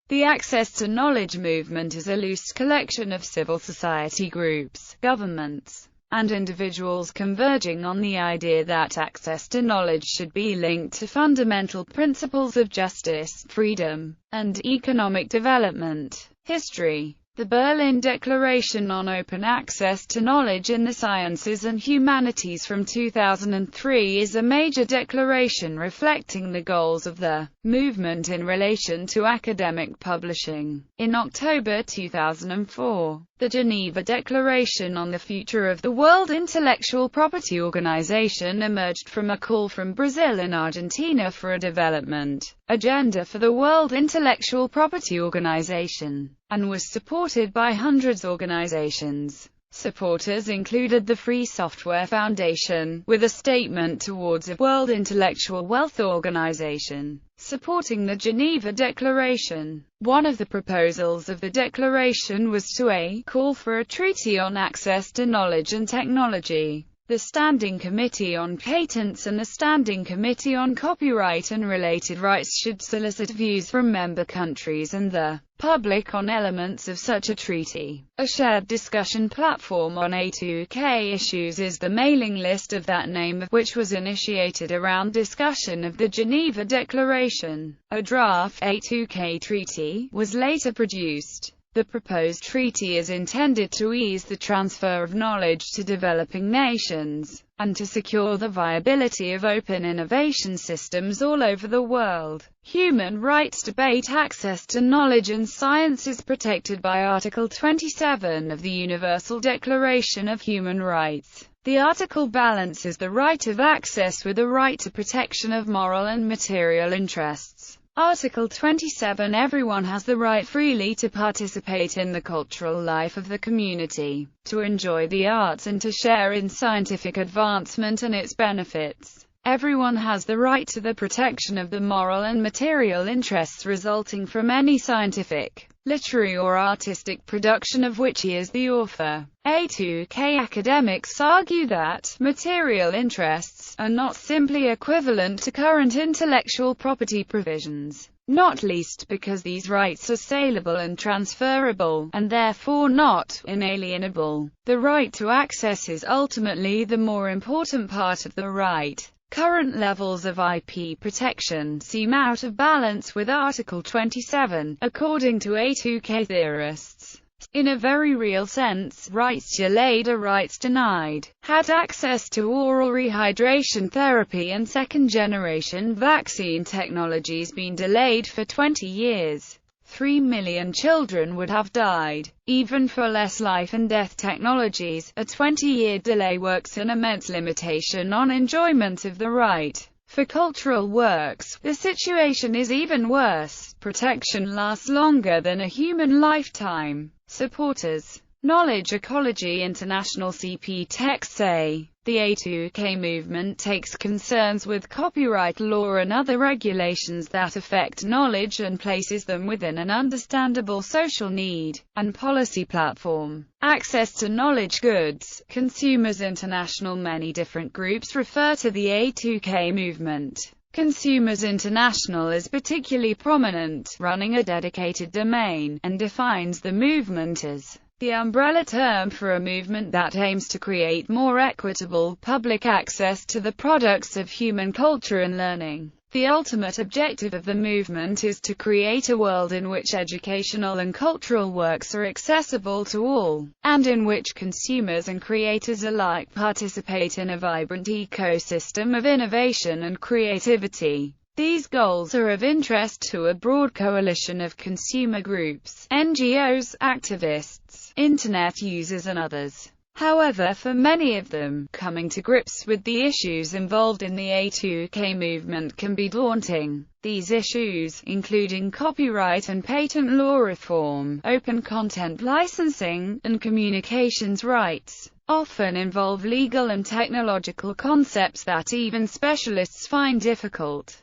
The Access to Knowledge movement is a loose collection of civil society groups, governments, and individuals converging on the idea that access to knowledge should be linked to fundamental principles of justice, freedom, and economic development. History. The Berlin Declaration on Open Access to Knowledge in the Sciences and Humanities from 2003 is a major declaration reflecting the goals of the movement in relation to academic publishing. In October 2004, the Geneva Declaration on the Future of the World Intellectual Property Organization emerged from a call from Brazil and Argentina for a development agenda for the World Intellectual Property Organization, and was supported by hundreds of organizations. Supporters included the Free Software Foundation, with a statement towards a World Intellectual Wealth Organization, supporting the Geneva Declaration. One of the proposals of the declaration was to call for a treaty on access to knowledge and technology. The Standing Committee on Patents and the Standing Committee on Copyright and Related Rights should solicit views from member countries and the public on elements of such a treaty. A shared discussion platform on A2k issues is the mailing list of that name, which was initiated around discussion of the Geneva Declaration. A draft A2k Treaty was later produced. The proposed treaty is intended to ease the transfer of knowledge to developing nations, and to secure the viability of open innovation systems all over the world. Human rights debate. Access to knowledge and science is protected by Article 27 of the Universal Declaration of Human Rights. The article balances the right of access with the right to protection of moral and material interests. Article 27. Everyone has the right freely to participate in the cultural life of the community, to enjoy the arts and to share in scientific advancement and its benefits. Everyone has the right to the protection of the moral and material interests resulting from any scientific, literary or artistic production of which he is the author. A2k academics argue that material interests are not simply equivalent to current intellectual property provisions, not least because these rights are saleable and transferable, and therefore not inalienable. The right to access is ultimately the more important part of the right. Current levels of IP protection seem out of balance with Article 27, according to A2k theorists. In a very real sense, rights delayed are rights denied. Had access to oral rehydration therapy and second-generation vaccine technologies been delayed for 20 years, 3 million children would have died. Even for less life-and-death technologies, a 20-year delay works an immense limitation on enjoyment of the right. For cultural works, the situation is even worse. Protection lasts longer than a human lifetime. Supporters. Knowledge Ecology International CP texts say, the A2k movement takes concerns with copyright law and other regulations that affect knowledge and places them within an understandable social need and policy platform. Access to knowledge goods. Consumers International. Many different groups refer to the A2k movement. Consumers International is particularly prominent, running a dedicated domain, and defines the movement as the umbrella term for a movement that aims to create more equitable public access to the products of human culture and learning. The ultimate objective of the movement is to create a world in which educational and cultural works are accessible to all, and in which consumers and creators alike participate in a vibrant ecosystem of innovation and creativity. These goals are of interest to a broad coalition of consumer groups, NGOs, activists, internet users and others. However, for many of them, coming to grips with the issues involved in the A2k movement can be daunting. These issues, including copyright and patent law reform, open content licensing, and communications rights, often involve legal and technological concepts that even specialists find difficult.